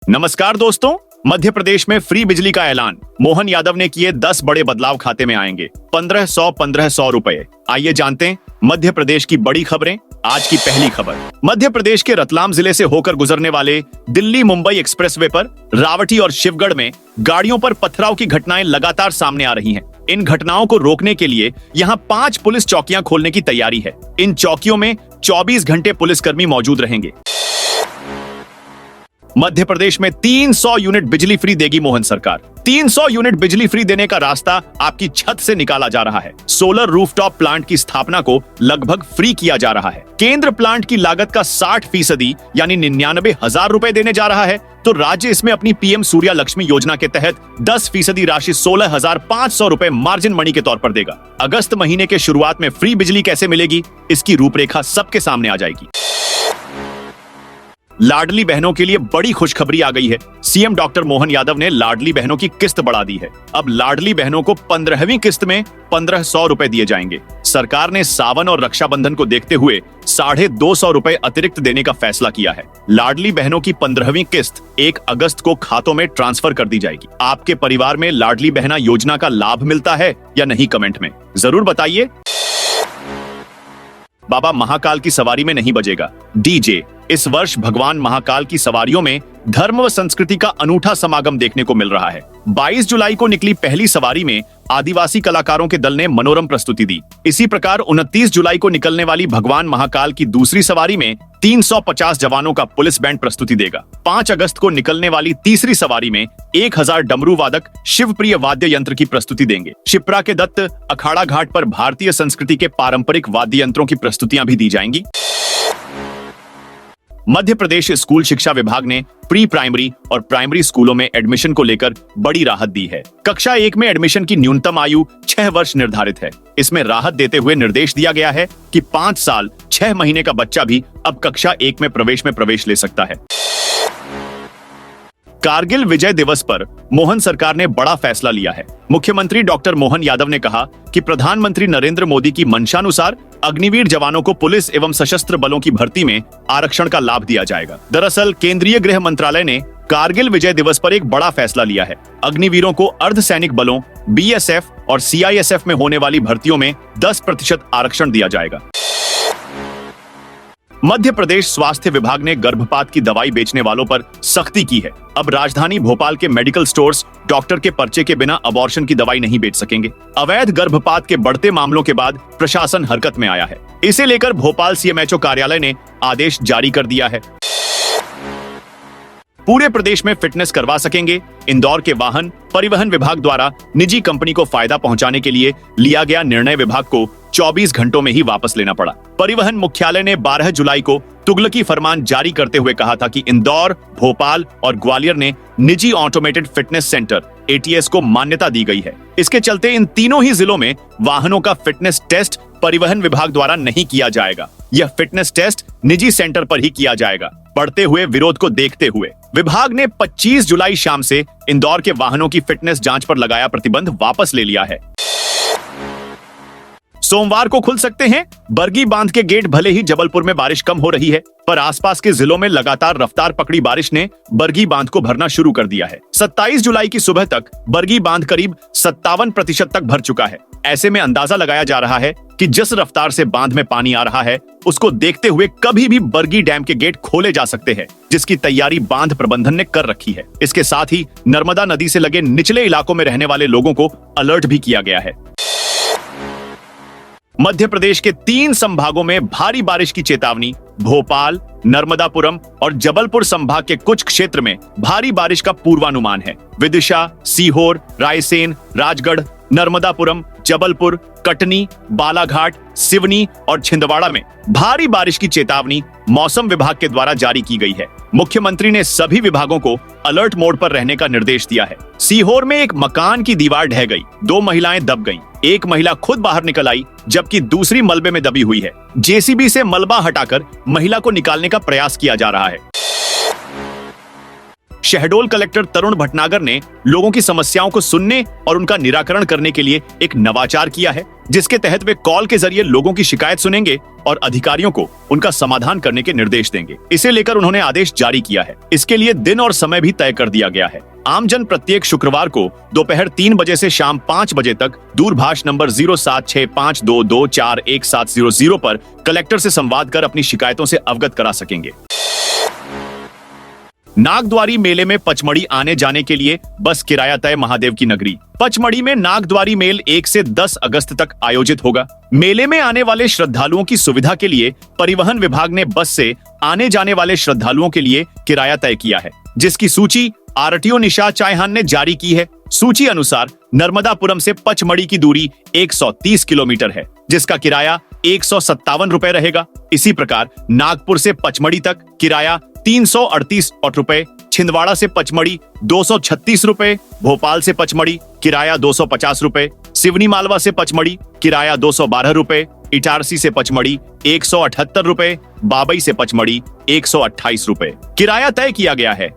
नमस्कार दोस्तों, मध्य प्रदेश में फ्री बिजली का ऐलान। मोहन यादव ने किए 10 बड़े बदलाव, खाते में आएंगे 1500 रुपए। आइए जानते हैं मध्य प्रदेश की बड़ी खबरें। आज की पहली खबर, मध्य प्रदेश के रतलाम जिले से होकर गुजरने वाले दिल्ली मुंबई एक्सप्रेसवे पर रावटी और शिवगढ़ में गाड़ियों पर पथराव की घटनाएं लगातार सामने आ रही हैं। इन घटनाओं को रोकने के लिए यहां 5 पुलिस चौकियां खोलने की तैयारी है। इन चौकियों में 24 घंटे पुलिसकर्मी मौजूद रहेंगे। मध्य प्रदेश में 300 यूनिट बिजली फ्री देगी मोहन सरकार। 300 यूनिट बिजली फ्री देने का रास्ता आपकी छत से निकाला जा रहा है। सोलर रूफटॉप प्लांट की स्थापना को लगभग फ्री किया जा रहा है। केंद्र प्लांट की लागत का 60% यानी 99,000 रुपए देने जा रहा है, तो राज्य इसमें अपनी पीएम सूर्या लक्ष्मी योजना के तहत 10% राशि 16,500 रुपए मार्जिन मनी के तौर पर देगा। अगस्त महीने के शुरुआत में फ्री बिजली कैसे मिलेगी, इसकी रूपरेखा सबके सामने आ जाएगी। लाडली बहनों के लिए बड़ी खुशखबरी आ गई है। सीएम डॉक्टर मोहन यादव ने लाडली बहनों की किस्त बढ़ा दी है। अब लाडली बहनों को 15वीं किस्त में 1500 रुपए दिए जाएंगे। सरकार ने सावन और रक्षाबंधन को देखते हुए 250 रुपए अतिरिक्त देने का फैसला किया है। लाडली बहनों की 15वीं किस्त 1 अगस्त को खातों में ट्रांसफर कर दी जाएगी। आपके परिवार में लाडली बहना योजना का लाभ मिलता है या नहीं, कमेंट में जरूर बताइए। बाबा महाकाल की सवारी में नहीं बजेगा डीजे। इस वर्ष भगवान महाकाल की सवारियों में धर्म व संस्कृति का अनूठा समागम देखने को मिल रहा है। 22 जुलाई को निकली पहली सवारी में आदिवासी कलाकारों के दल ने मनोरम प्रस्तुति दी। इसी प्रकार 29 जुलाई को निकलने वाली भगवान महाकाल की दूसरी सवारी में 350 जवानों का पुलिस बैंड प्रस्तुति देगा। 5 अगस्त को निकलने वाली तीसरी सवारी में 1000 डमरू वादक शिवप्रिय वाद्य यंत्र की प्रस्तुति देंगे। शिप्रा के दत्त अखाड़ा घाट पर भारतीय संस्कृति के पारंपरिक वाद्य यंत्रों की प्रस्तुतियां भी दी जाएंगी। मध्य प्रदेश स्कूल शिक्षा विभाग ने प्री प्राइमरी और प्राइमरी स्कूलों में एडमिशन को लेकर बड़ी राहत दी है। कक्षा 1 में एडमिशन की न्यूनतम आयु 6 वर्ष निर्धारित है। इसमें राहत देते हुए निर्देश दिया गया है कि 5 साल 6 महीने का बच्चा भी अब कक्षा 1 में प्रवेश ले सकता है। कारगिल विजय दिवस पर मोहन सरकार ने बड़ा फैसला लिया है। मुख्यमंत्री डॉक्टर मोहन यादव ने कहा कि प्रधानमंत्री नरेंद्र मोदी की मंशानुसार अग्निवीर जवानों को पुलिस एवं सशस्त्र बलों की भर्ती में आरक्षण का लाभ दिया जाएगा। दरअसल केंद्रीय गृह मंत्रालय ने कारगिल विजय दिवस पर एक बड़ा फैसला लिया है। अग्निवीरों को अर्धसैनिक बलों बीएसएफ और सीआईएसएफ में होने वाली भर्तियों में 10% आरक्षण दिया जाएगा। मध्य प्रदेश स्वास्थ्य विभाग ने गर्भपात की दवाई बेचने वालों पर सख्ती की है। अब राजधानी भोपाल के मेडिकल स्टोर्स डॉक्टर के पर्चे के बिना अबॉर्शन की दवाई नहीं बेच सकेंगे। अवैध गर्भपात के बढ़ते मामलों के बाद प्रशासन हरकत में आया है। इसे लेकर भोपाल सीएमएचओ कार्यालय ने आदेश जारी कर दिया है। पूरे प्रदेश में फिटनेस करवा सकेंगे। इंदौर के वाहन परिवहन विभाग द्वारा निजी कंपनी को फायदा पहुंचाने के लिए लिया गया निर्णय विभाग को 24 घंटों में ही वापस लेना पड़ा। परिवहन मुख्यालय ने 12 जुलाई को तुगलकी फरमान जारी करते हुए कहा था कि इंदौर, भोपाल और ग्वालियर ने निजी ऑटोमेटेड फिटनेस सेंटर एटीएस को मान्यता दी गई है। इसके चलते इन तीनों ही जिलों में वाहनों का फिटनेस टेस्ट परिवहन विभाग द्वारा नहीं किया जाएगा। यह फिटनेस टेस्ट निजी सेंटर पर ही किया जाएगा। बढ़ते हुए विरोध को देखते हुए विभाग ने 25 जुलाई शाम से इंदौर के वाहनों की फिटनेस जांच पर लगाया प्रतिबंध वापस ले लिया है। सोमवार को खुल सकते हैं बरगी बांध के गेट। भले ही जबलपुर में बारिश कम हो रही है, पर आसपास के जिलों में लगातार रफ्तार पकड़ी बारिश ने बरगी बांध को भरना शुरू कर दिया है। 27 जुलाई की सुबह तक बरगी बांध करीब 57% तक भर चुका है। ऐसे में अंदाजा लगाया जा रहा है कि जिस रफ्तार से बांध में पानी आ रहा है, उसको देखते हुए कभी भी बरगी डैम के गेट खोले जा सकते हैं, जिसकी तैयारी बांध प्रबंधन ने कर रखी है। इसके साथ ही नर्मदा नदी से लगे निचले इलाकों में रहने वाले लोगों को अलर्ट भी किया गया है। मध्य प्रदेश के 3 संभागों में भारी बारिश की चेतावनी। भोपाल, नर्मदापुरम और जबलपुर संभाग के कुछ क्षेत्र में भारी बारिश का पूर्वानुमान है। विदिशा, सीहोर, रायसेन, राजगढ़, नर्मदापुरम, जबलपुर, कटनी, बालाघाट, सिवनी और छिंदवाड़ा में भारी बारिश की चेतावनी मौसम विभाग के द्वारा जारी की गई है। मुख्यमंत्री ने सभी विभागों को अलर्ट मोड पर रहने का निर्देश दिया है। सीहोर में एक मकान की दीवार ढह गई, 2 महिलाएं दब गईं। एक महिला खुद बाहर निकल आई, जबकि दूसरी मलबे में दबी हुई है। जेसीबी से मलबा हटाकर महिला को निकालने का प्रयास किया जा रहा है। शहडोल कलेक्टर तरुण भटनागर ने लोगों की समस्याओं को सुनने और उनका निराकरण करने के लिए एक नवाचार किया है, जिसके तहत वे कॉल के जरिए लोगों की शिकायत सुनेंगे और अधिकारियों को उनका समाधान करने के निर्देश देंगे। इसे लेकर उन्होंने आदेश जारी किया है। इसके लिए दिन और समय भी तय कर दिया गया है। आमजन प्रत्येक शुक्रवार को दोपहर 3 बजे से शाम 5 बजे तक दूरभाष नंबर 0765224170 पर कलेक्टर से संवाद कर अपनी शिकायतों से अवगत करा सकेंगे। नागद्वारी मेले में पचमढ़ी आने जाने के लिए बस किराया तय महादेव की नगरी। पचमढ़ी में नागद्वारी मेल 1 से 10 अगस्त तक आयोजित होगा। मेले में आने वाले श्रद्धालुओं की सुविधा के लिए परिवहन विभाग ने बस से आने जाने वाले श्रद्धालुओं के लिए किराया तय किया है, जिसकी सूची आरटीओ निशा चायहान ने जारी की है। सूची अनुसार नर्मदापुरम से पचमढ़ी की दूरी 130 किलोमीटर है, जिसका किराया 157 रुपए रहेगा। इसी प्रकार नागपुर से पचमढ़ी तक किराया 338 रुपए, छिंदवाड़ा से पचमढ़ी 236 रुपए, भोपाल से पचमढ़ी किराया 250 रुपए, सिवनी मालवा से पचमढ़ी किराया 212 रुपए, इटारसी से पचमढ़ी 178 रुपए, बाबई से पचमढ़ी 128 रुपए किराया तय किया गया है।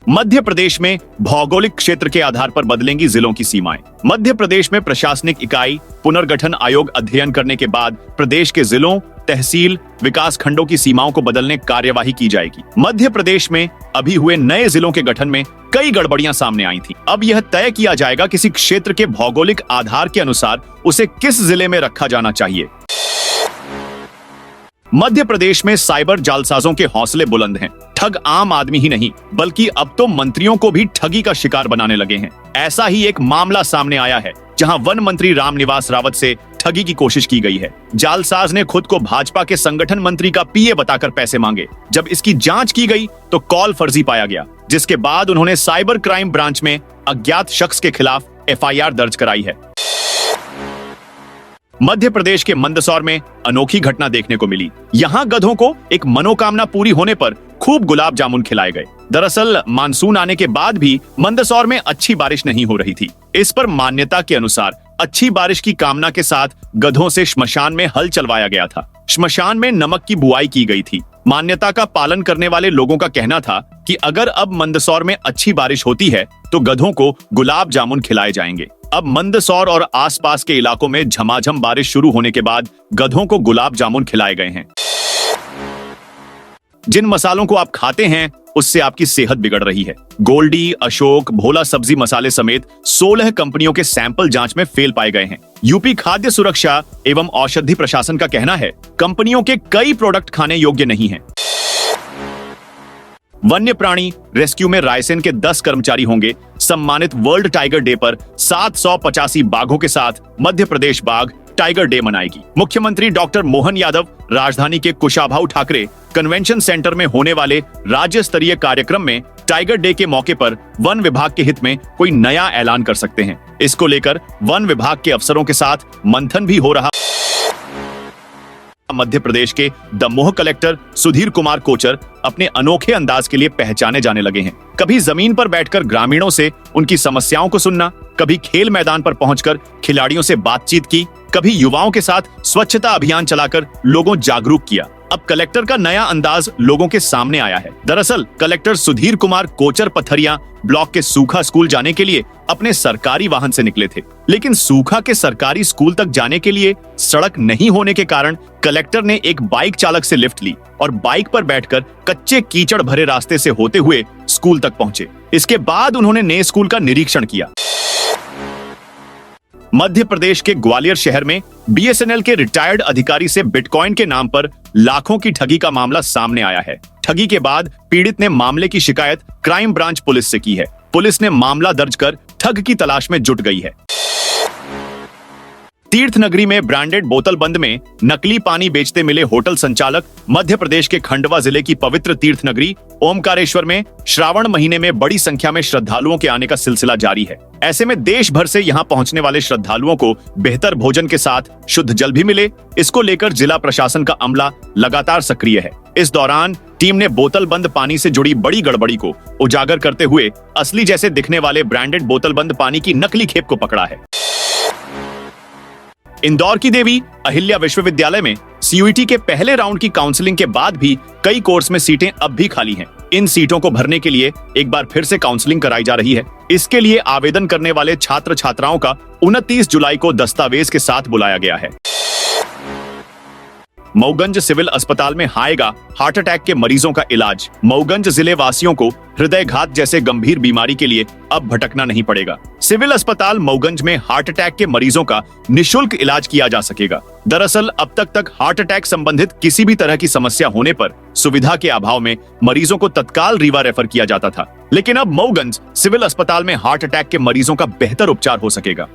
मध्य प्रदेश में भौगोलिक क्षेत्र के आधार पर बदलेंगी जिलों की सीमाएं। मध्य प्रदेश में प्रशासनिक इकाई पुनर्गठन आयोग अध्ययन करने के बाद प्रदेश के जिलों, तहसील, विकास खंडों की सीमाओं को बदलने कार्यवाही की जाएगी। मध्य प्रदेश में अभी हुए नए जिलों के गठन में कई गड़बड़ियां सामने आई थी। अब यह तय किया जाएगा किसी क्षेत्र के भौगोलिक आधार के अनुसार उसे किस जिले में रखा जाना चाहिए। मध्य प्रदेश में साइबर जालसाजों के हौसले बुलंद हैं। ठग आम आदमी ही नहीं बल्कि अब तो मंत्रियों को भी ठगी का शिकार बनाने लगे हैं। ऐसा ही एक मामला सामने आया है, जहां वन मंत्री रामनिवास रावत से ठगी की कोशिश की गई है। जालसाज ने खुद को भाजपा के संगठन मंत्री का पीए बताकर पैसे मांगे। जब इसकी जांच की गई तो कॉल फर्जी पाया गया, जिसके बाद उन्होंने साइबर क्राइम ब्रांच में अज्ञात शख्स के खिलाफ एफआईआर दर्ज कराई है। मध्य प्रदेश के मंदसौर में अनोखी घटना देखने को मिली। यहाँ गधों को एक मनोकामना पूरी होने पर खूब गुलाब जामुन खिलाए गए। दरअसल मानसून आने के बाद भी मंदसौर में अच्छी बारिश नहीं हो रही थी। इस पर मान्यता के अनुसार अच्छी बारिश की कामना के साथ गधों से श्मशान में हल चलवाया गया था। श्मशान में नमक की बुआई की गई थी। मान्यता का पालन करने वाले लोगों का कहना था कि अगर अब मंदसौर में अच्छी बारिश होती है तो गधों को गुलाब जामुन खिलाए जाएंगे। अब मंदसौर और आसपास के इलाकों में झमाझम बारिश शुरू होने के बाद गधों को गुलाब जामुन खिलाए गए हैं। जिन मसालों को आप खाते हैं उससे आपकी सेहत बिगड़ रही है। गोल्डी, अशोक, भोला सब्जी मसाले समेत 16 कंपनियों के सैंपल जांच में फेल पाए गए हैं। यूपी खाद्य सुरक्षा एवं औषधि प्रशासन का कहना है कंपनियों के कई प्रोडक्ट खाने योग्य नहीं हैं। वन्य प्राणी रेस्क्यू में रायसेन के 10 कर्मचारी होंगे सम्मानित। वर्ल्ड टाइगर डे पर 785 बाघों के साथ मध्य प्रदेश बाघ टाइगर डे मनाएगी। मुख्यमंत्री डॉक्टर मोहन यादव राजधानी के कुशाभाऊ ठाकरे कन्वेंशन सेंटर में होने वाले राज्य स्तरीय कार्यक्रम में टाइगर डे के मौके पर वन विभाग के हित में कोई नया ऐलान कर सकते हैं। इसको लेकर वन विभाग के अफसरों के साथ मंथन भी हो रहा। मध्य प्रदेश के दमोह कलेक्टर सुधीर कुमार कोचर अपने अनोखे अंदाज के लिए पहचाने जाने लगे हैं। कभी जमीन पर बैठकर ग्रामीणों से उनकी समस्याओं को सुनना, कभी खेल मैदान पर पहुंचकर खिलाड़ियों से बातचीत की, कभी युवाओं के साथ स्वच्छता अभियान चलाकर लोगों जागरूक किया। अब कलेक्टर का नया अंदाज लोगों के सामने आया है। दरअसल कलेक्टर सुधीर कुमार कोचर पथरिया ब्लॉक के सूखा स्कूल जाने के लिए अपने सरकारी वाहन से निकले थे, लेकिन सूखा के सरकारी स्कूल तक जाने के लिए सड़क नहीं होने के कारण कलेक्टर ने एक बाइक चालक से लिफ्ट ली और बाइक पर बैठकर कच्चे कीचड़ भरे रास्ते से होते हुए स्कूल तक पहुंचे। इसके बाद उन्होंने नए स्कूल का निरीक्षण किया। मध्य प्रदेश के ग्वालियर शहर में बीएसएनएल के रिटायर्ड अधिकारी से बिटकॉइन के नाम पर लाखों की ठगी का मामला सामने आया है। ठगी के बाद पीड़ित ने मामले की शिकायत क्राइम ब्रांच पुलिस से की है। पुलिस ने मामला दर्ज कर ठग की तलाश में जुट गई है। तीर्थ नगरी में ब्रांडेड बोतल बंद में नकली पानी बेचते मिले होटल संचालक। मध्य प्रदेश के खंडवा जिले की पवित्र तीर्थ नगरी ओमकारेश्वर में श्रावण महीने में बड़ी संख्या में श्रद्धालुओं के आने का सिलसिला जारी है। ऐसे में देश भर से यहां पहुंचने वाले श्रद्धालुओं को बेहतर भोजन के साथ शुद्ध जल भी मिले, इसको लेकर जिला प्रशासन का अमला लगातार सक्रिय है। इस दौरान टीम ने बोतल बंद पानी से जुड़ी बड़ी गड़बड़ी को उजागर करते हुए असली जैसे दिखने वाले ब्रांडेड बोतल बंद पानी की नकली खेप को पकड़ा है। इंदौर की देवी अहिल्या विश्वविद्यालय में सीयूईटी के पहले राउंड की काउंसलिंग के बाद भी कई कोर्स में सीटें अब भी खाली हैं। इन सीटों को भरने के लिए एक बार फिर से काउंसलिंग कराई जा रही है। इसके लिए आवेदन करने वाले छात्र छात्राओं का 29 जुलाई को दस्तावेज के साथ बुलाया गया है। मऊगंज सिविल अस्पताल में आएगा हार्ट अटैक के मरीजों का इलाज। मऊगंज जिले वासियों को हृदयघात जैसे गंभीर बीमारी के लिए अब भटकना नहीं पड़ेगा। सिविल अस्पताल मऊगंज में हार्ट अटैक के मरीजों का निःशुल्क इलाज किया जा सकेगा। दरअसल अब तक हार्ट अटैक संबंधित किसी भी तरह की समस्या होने पर सुविधा के अभाव में मरीजों को तत्काल रीवा रेफर किया जाता था, लेकिन अब मऊगंज सिविल अस्पताल में हार्ट अटैक के मरीजों का बेहतर उपचार हो सकेगा।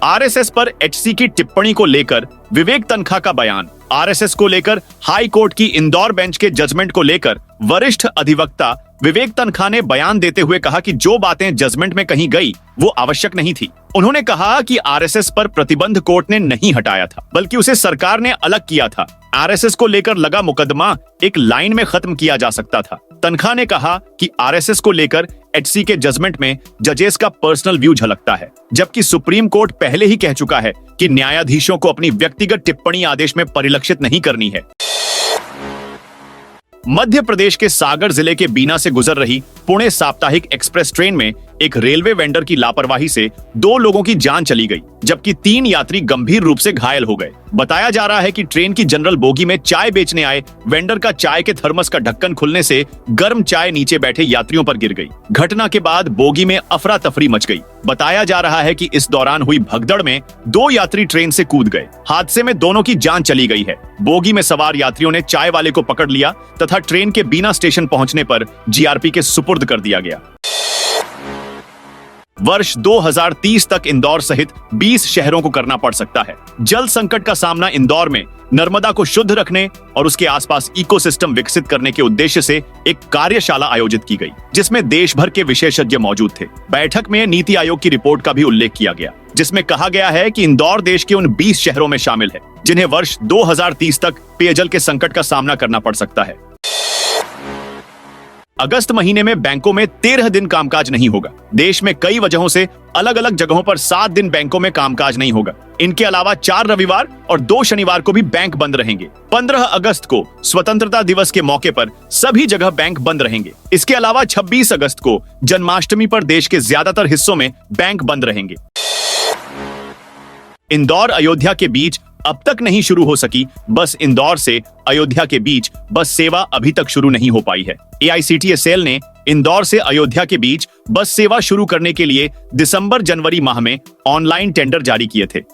आरएसएस पर एचसी की टिप्पणी को लेकर विवेक तन्खा का बयान। आरएसएस को लेकर हाई कोर्ट की इंदौर बेंच के जजमेंट को लेकर वरिष्ठ अधिवक्ता विवेक तन्खा ने बयान देते हुए कहा कि जो बातें जजमेंट में कही गई वो आवश्यक नहीं थी। उन्होंने कहा कि आरएसएस पर प्रतिबंध कोर्ट ने नहीं हटाया था, बल्कि उसे सरकार ने अलग किया था। आरएसएस को लेकर लगा मुकदमा एक लाइन में खत्म किया जा सकता था। तन्खा ने कहा कि आरएसएस को लेकर एचसी के जजमेंट में जजेस का पर्सनल व्यू झलकता है, जबकि सुप्रीम कोर्ट पहले ही कह चुका है कि न्यायाधीशों को अपनी व्यक्तिगत टिप्पणी आदेश में परिलक्षित नहीं करनी है। मध्य प्रदेश के सागर जिले के बीना से गुजर रही पुणे साप्ताहिक एक्सप्रेस ट्रेन में एक रेलवे वेंडर की लापरवाही से 2 लोगों की जान चली गई, जबकि 3 यात्री गंभीर रूप से घायल हो गए। बताया जा रहा है कि ट्रेन की जनरल बोगी में चाय बेचने आए वेंडर का चाय के थर्मस का ढक्कन खुलने से गर्म चाय नीचे बैठे यात्रियों पर गिर गई। घटना के बाद बोगी में अफरा तफरी मच गई। बताया जा रहा है कि इस दौरान हुई भगदड़ में 2 यात्री ट्रेन से कूद गए। हादसे में दोनों की जान चली गई है। बोगी में सवार यात्रियों ने चाय वाले को पकड़ लिया तथा ट्रेन के बीना स्टेशन पहुंचने पर जीआरपी के सुपुर्द कर दिया गया। वर्ष 2030 तक इंदौर सहित 20 शहरों को करना पड़ सकता है। जल संकट का सामना इंदौर में नर्मदा को शुद्ध रखने और उसके आसपास इकोसिस्टम विकसित करने के उद्देश्य से एक कार्यशाला आयोजित की गई, जिसमें देश भर के विशेषज्ञ मौजूद थे। बैठक में नीति आयोग की रिपोर्ट का भी उल्लेख किया गया, जिसमें कहा गया है कि इंदौर देश के उन 20 शहरों में शामिल है जिन्हें वर्ष 2030 तक पेयजल के संकट का सामना करना पड़ सकता है। अगस्त महीने में बैंकों में 13 दिन कामकाज नहीं होगा। देश में कई वजहों से अलग अलग जगहों पर 7 दिन बैंकों में कामकाज नहीं होगा। इनके अलावा 4 रविवार और 2 शनिवार को भी बैंक बंद रहेंगे। 15 अगस्त को स्वतंत्रता दिवस के मौके पर सभी जगह बैंक बंद रहेंगे। इसके अलावा 26 अगस्त को जन्माष्टमी पर देश के ज्यादातर हिस्सों में बैंक बंद रहेंगे। इंदौर अयोध्या के बीच अब तक नहीं शुरू हो सकी बस इंदौर से अयोध्या के बीच बस सेवा अभी तक शुरू नहीं हो पाई है। एआईसीटीए सेल ने इंदौर से अयोध्या के बीच बस सेवा शुरू करने के लिए दिसंबर-जनवरी माह में ऑनलाइन टेंडर जारी किए थे।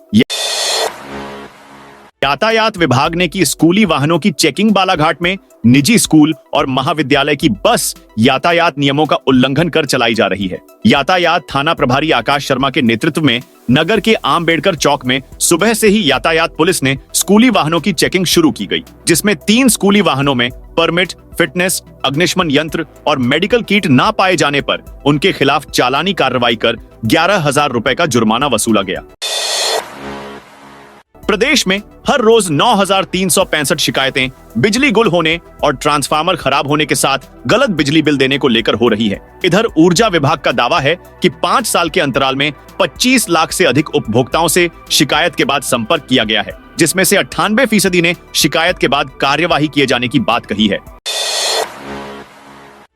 यातायात विभाग ने की स्कूली वाहनों की चेकिंग बालाघाट में। निजी स्कूल और महाविद्यालय की बस यातायात नियमों का उल्लंघन कर चलाई जा रही है। यातायात थाना प्रभारी आकाश शर्मा के नेतृत्व में नगर के आम्बेडकर चौक में सुबह से ही यातायात पुलिस ने स्कूली वाहनों की चेकिंग शुरू की गई, जिसमें 3 स्कूली वाहनों में परमिट, फिटनेस, अग्निशमन यंत्र और मेडिकल किट ना पाए जाने पर उनके खिलाफ चालानी कार्रवाई कर 11,000 रुपए का जुर्माना वसूला गया। प्रदेश में हर रोज 9,365 शिकायतें बिजली गुल होने और ट्रांसफार्मर खराब होने के साथ गलत बिजली बिल देने को लेकर हो रही है। इधर ऊर्जा विभाग का दावा है कि 5 साल के अंतराल में 25 लाख से अधिक उपभोक्ताओं से शिकायत के बाद संपर्क किया गया है, जिसमें से 98% ने शिकायत के बाद कार्यवाही किए जाने की बात कही है।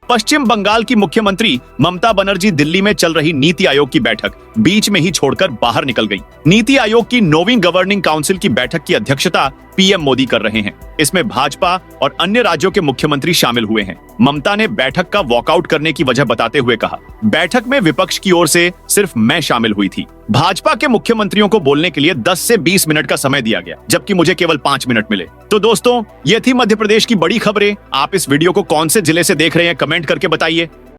पश्चिम बंगाल की मुख्यमंत्री ममता बनर्जी दिल्ली में चल रही नीति आयोग की बैठक बीच में ही छोड़कर बाहर निकल गई। नीति आयोग की 9वीं गवर्निंग काउंसिल की बैठक की अध्यक्षता पीएम मोदी कर रहे हैं। इसमें भाजपा और अन्य राज्यों के मुख्यमंत्री शामिल हुए हैं। ममता ने बैठक का वॉकआउट करने की वजह बताते हुए कहा, बैठक में विपक्ष की ओर से सिर्फ मैं शामिल हुई थी। भाजपा के मुख्यमंत्रियों को बोलने के लिए 10 से 20 मिनट का समय दिया गया, जबकि मुझे केवल 5 मिनट मिले। तो दोस्तों, ये थी मध्य प्रदेश की बड़ी खबरें। आप इस वीडियो को कौन से जिले से देख रहे हैं कमेंट करके बताइए।